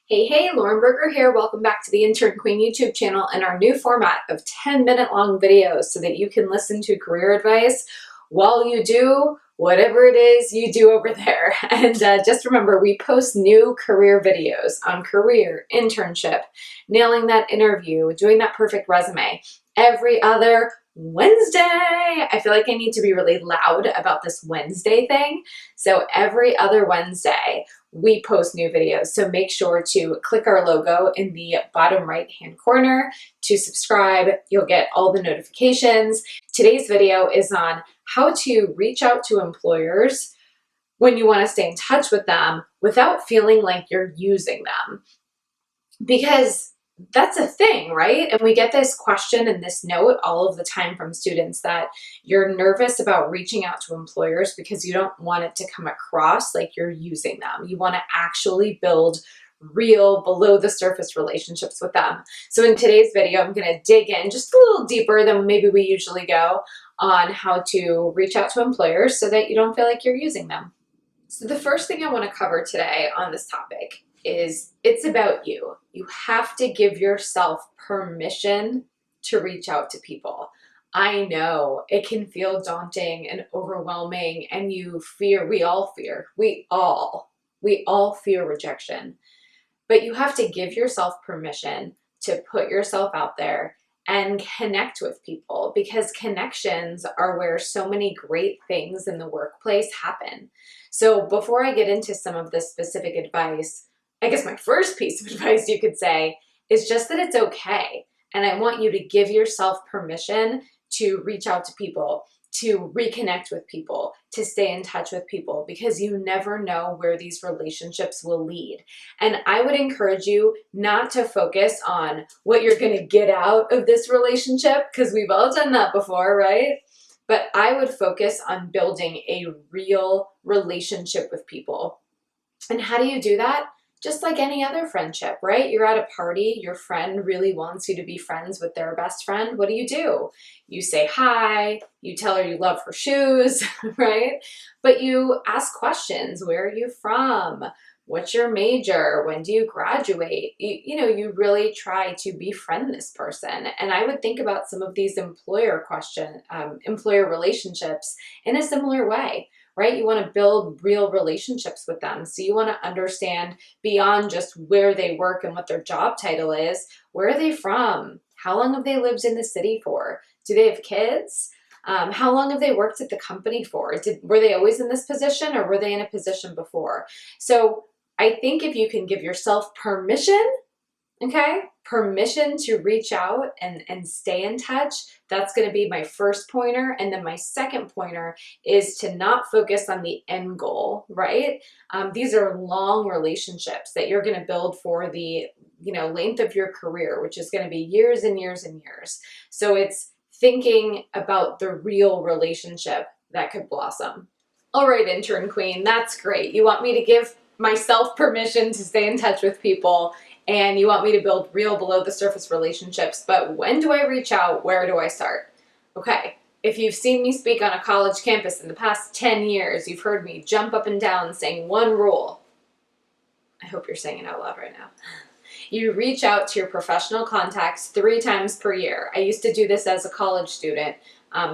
Hey, Lauren Berger here. Welcome back to the Intern Queen YouTube channel and our new format of 10-minute long videos so that you can listen to career advice while you do whatever it is you do over there. And just remember, we post new career videos on career, internship, nailing that interview, doing that perfect resume every other Wednesday. I feel like I need to be really loud about this Wednesday thing. So every other Wednesday, we post new videos. So make sure to click our logo in the bottom right-hand corner to subscribe. You'll get all the notifications. Today's video is on how to reach out to employers when you want to stay in touch with them without feeling like you're using them. Because that's a thing, right? And we get this question and this note all of the time from students that you're nervous about reaching out to employers because you don't want it to come across like you're using them. You want to actually build real below the surface relationships with them. So in today's video, I'm going to dig in just a little deeper than maybe we usually go on how to reach out to employers so that you don't feel like you're using them. So the first thing I want to cover today on this topic is it's about you. You have to give yourself permission to reach out to people. I know it can feel daunting and overwhelming, and we all fear rejection. But you have to give yourself permission to put yourself out there and connect with people, because connections are where so many great things in the workplace happen. So before I get into some of the specific advice, I guess my first piece of advice you could say is just that it's okay. And I want you to give yourself permission to reach out to people, to reconnect with people, to stay in touch with people, because you never know where these relationships will lead. And I would encourage you not to focus on what you're going to get out of this relationship, because we've all done that before, right? But I would focus on building a real relationship with people. And how do you do that? Just like any other friendship, right? You're at a party, your friend really wants you to be friends with their best friend. What do? You say hi, you tell her you love her shoes, right? But you ask questions. Where are you from? What's your major? When do you graduate? You really try to befriend this person. And I would think about some of these employer relationships in a similar way. Right? You want to build real relationships with them. So you want to understand beyond just where they work and what their job title is. Where are they from? How long have they lived in the city for? Do they have kids? How long have they worked at the company for? Were they always in this position, or were they in a position before? So I think if you can give yourself permission, permission to reach out and stay in touch, that's going to be my first pointer. And then my second pointer is to not focus on the end goal, right? These are long relationships that you're going to build for the length of your career, which is going to be years and years and years. So it's thinking about the real relationship that could blossom. All right, Intern Queen, that's great. You want me to give myself permission to stay in touch with people, and you want me to build real below the surface relationships, but when do I reach out? Where do I start? Okay, if you've seen me speak on a college campus in the past 10 years, you've heard me jump up and down saying one rule. I hope you're saying it out loud right now. You reach out to your professional contacts 3 times per year. I used to do this as a college student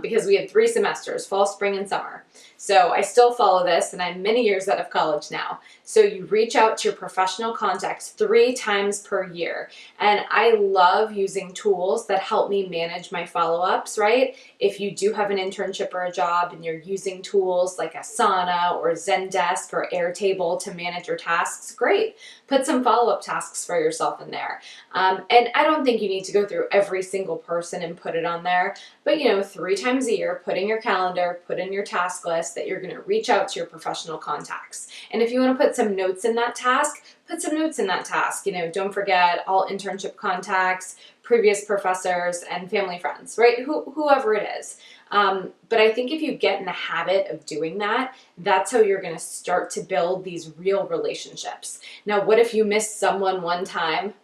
because we had 3 semesters, fall, spring, and summer. So I still follow this, and I'm many years out of college now. So you reach out to your professional contacts 3 times per year. And I love using tools that help me manage my follow-ups, right? If you do have an internship or a job and you're using tools like Asana or Zendesk or Airtable to manage your tasks, great. Put some follow-up tasks for yourself in there. And I don't think you need to go through every single person and put it on there, but 3 times a year, put in your calendar, put in your task list that you're going to reach out to your professional contacts. And if you want to put some notes in that task, put some notes in that task. Don't forget all internship contacts, previous professors, and family friends, right? Whoever it is. But I think if you get in the habit of doing that, that's how you're going to start to build these real relationships. Now, what if you miss someone one time?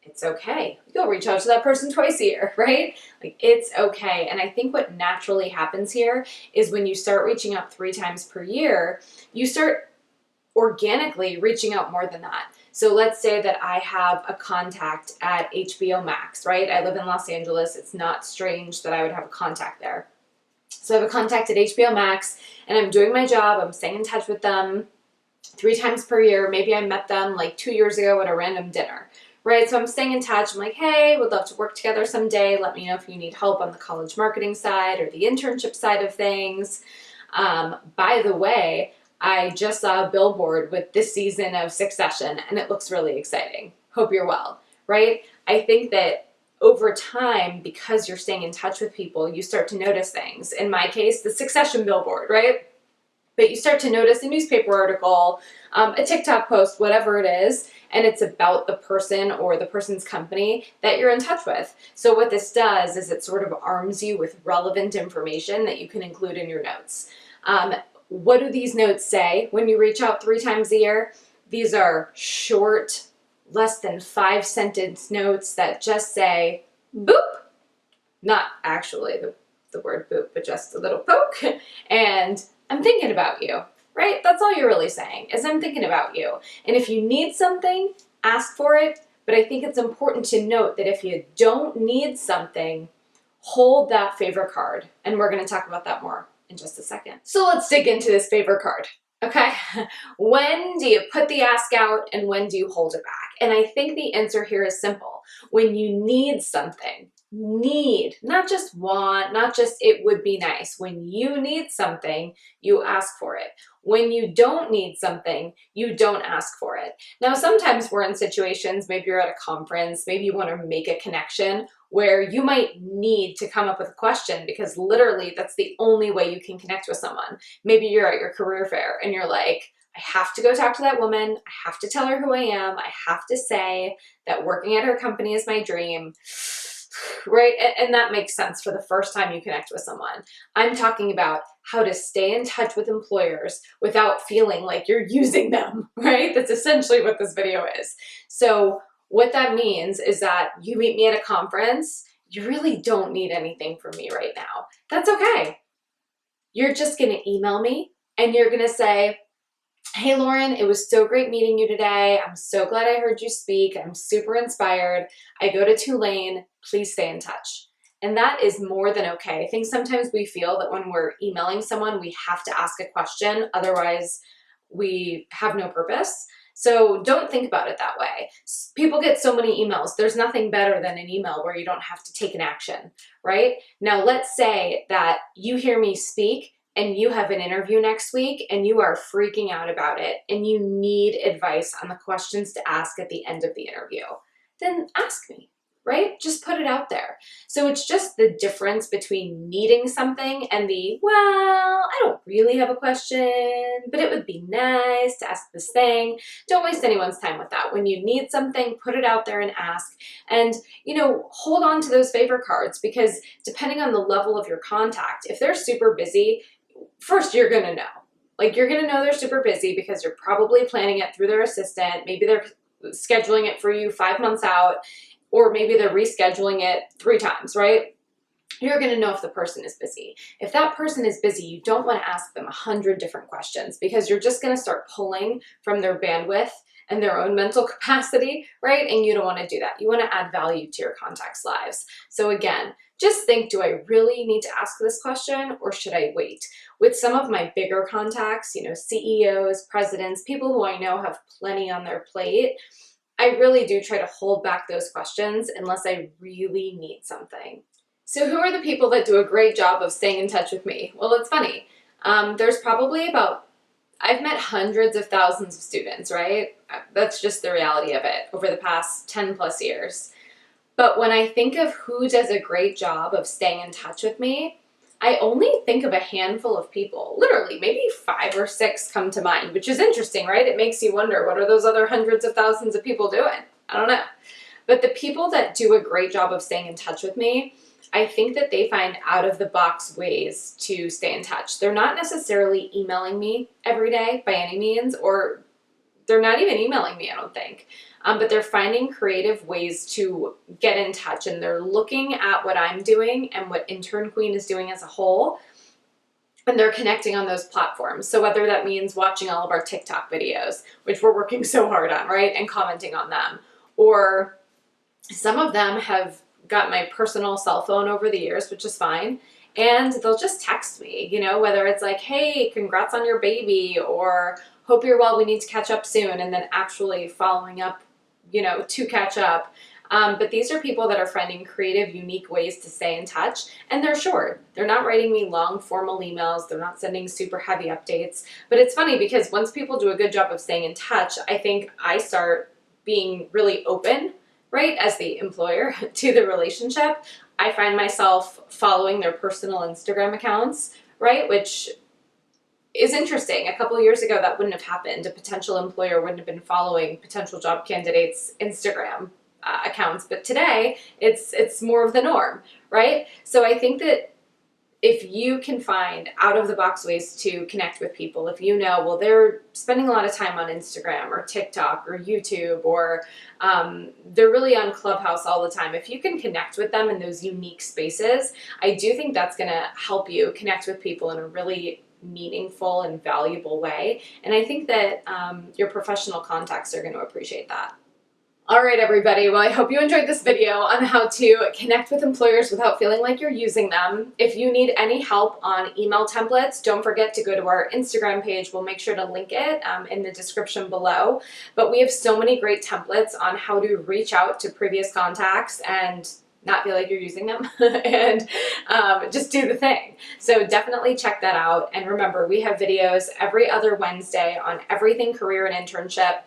It's okay. Go reach out to that person twice a year, right? Like, it's okay. And I think what naturally happens here is when you start reaching out 3 times per year, you start organically reaching out more than that. So let's say that I have a contact at HBO Max, right? I live in Los Angeles. It's not strange that I would have a contact there. So I have a contact at HBO Max, and I'm doing my job. I'm staying in touch with them 3 times per year. Maybe I met them like 2 years ago at a random dinner, right? So I'm staying in touch. I'm like, hey, would love to work together someday. Let me know if you need help on the college marketing side or the internship side of things. By the way, I just saw a billboard with this season of Succession, and it looks really exciting. Hope you're well, right? I think that over time, because you're staying in touch with people, you start to notice things. In my case, the Succession billboard, right? But you start to notice a newspaper article, a TikTok post, whatever it is, and it's about the person or the person's company that you're in touch with. So what this does is it sort of arms you with relevant information that you can include in your notes. What do these notes say when you reach out 3 times a year? These are short, less than 5-sentence notes that just say, boop, not actually the word boop, but just a little poke, and I'm thinking about you, right? That's all you're really saying, is I'm thinking about you. And if you need something, ask for it, but I think it's important to note that if you don't need something, hold that favor card, and we're going to talk about that more in just a second. So let's dig into this favor card. Okay, when do you put the ask out and when do you hold it back? And I think the answer here is simple. When you need something, not just want, not just it would be nice. When you need something, you ask for it. When you don't need something, you don't ask for it. Now, sometimes we're in situations, maybe you're at a conference, maybe you want to make a connection where you might need to come up with a question because literally that's the only way you can connect with someone. Maybe you're at your career fair and you're like, I have to go talk to that woman. I have to tell her who I am. I have to say that working at her company is my dream. Right? And that makes sense for the first time you connect with someone. I'm talking about how to stay in touch with employers without feeling like you're using them, right? That's essentially what this video is. So what that means is that you meet me at a conference, you really don't need anything from me right now. That's okay. You're just going to email me and you're going to say, hey, Lauren, it was so great meeting you today. I'm so glad I heard you speak. I'm super inspired. I go to Tulane. Please stay in touch. And that is more than okay. I think sometimes we feel that when we're emailing someone, we have to ask a question. Otherwise, we have no purpose. So don't think about it that way. People get so many emails. There's nothing better than an email where you don't have to take an action, right? Now, let's say that you hear me speak and you have an interview next week and you are freaking out about it and you need advice on the questions to ask at the end of the interview. Then ask me, right? Just put it out there. So it's just the difference between needing something and the, well, I don't really have a question, but it would be nice to ask this thing. Don't waste anyone's time with that. When you need something, put it out there and ask. And, hold on to those favor cards because depending on the level of your contact, if they're super busy, first you're going to know. Like you're going to know they're super busy because you're probably planning it through their assistant. Maybe they're scheduling it for you 5 months out. Or maybe they're rescheduling it 3 times, right? You're going to know if the person is busy. If that person is busy, you don't want to ask them 100 different questions because you're just going to start pulling from their bandwidth and their own mental capacity, right? And you don't want to do that. You want to add value to your contacts' lives. So again, just think, do I really need to ask this question or should I wait? With some of my bigger contacts, CEOs, presidents, people who I know have plenty on their plate, I really do try to hold back those questions unless I really need something. So who are the people that do a great job of staying in touch with me? Well, it's funny. There's probably I've met hundreds of thousands of students, right? That's just the reality of it over the past 10 plus years. But when I think of who does a great job of staying in touch with me, I only think of a handful of people. Literally, maybe 5 or 6 come to mind, which is interesting, right? It makes you wonder, what are those other hundreds of thousands of people doing? I don't know. But the people that do a great job of staying in touch with me, I think that they find out-of-the-box ways to stay in touch. They're not necessarily emailing me every day by any means, or they're not even emailing me, I don't think. But they're finding creative ways to get in touch, and they're looking at what I'm doing and what Intern Queen is doing as a whole, and they're connecting on those platforms. So whether that means watching all of our TikTok videos, which we're working so hard on, right, and commenting on them, or some of them have got my personal cell phone over the years, which is fine, and they'll just text me, you know, whether it's like, hey, congrats on your baby, or hope you're well, we need to catch up soon, and then actually following up, you know, to catch up. But these are people that are finding creative, unique ways to stay in touch, and they're short. They're not writing me long, formal emails. They're not sending super heavy updates. But it's funny because once people do a good job of staying in touch, I think I start being really open, right, as the employer to the relationship. I find myself following their personal Instagram accounts, right, which is interesting. A couple of years ago, that wouldn't have happened. A potential employer wouldn't have been following potential job candidates' Instagram accounts, but today it's more of the norm, right? So I think that if you can find out of the box ways to connect with people, if you know, well, they're spending a lot of time on Instagram or TikTok or YouTube, or they're really on Clubhouse all the time, if you can connect with them in those unique spaces, I do think that's going to help you connect with people in a really meaningful and valuable way. And I think that your professional contacts are going to appreciate that. All right, everybody. Well, I hope you enjoyed this video on how to connect with employers without feeling like you're using them. If you need any help on email templates, don't forget to go to our Instagram page. We'll make sure to link it in the description below. But we have so many great templates on how to reach out to previous contacts and not feel like you're using them and just do the thing. So definitely check that out. And remember, we have videos every other Wednesday on everything career and internship.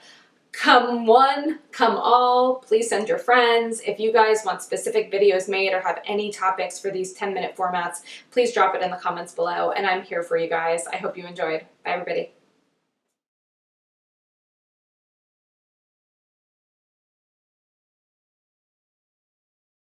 Come one, come all, please send your friends. If you guys want specific videos made or have any topics for these 10-minute formats, please drop it in the comments below, and I'm here for you guys. I hope you enjoyed. Bye, everybody.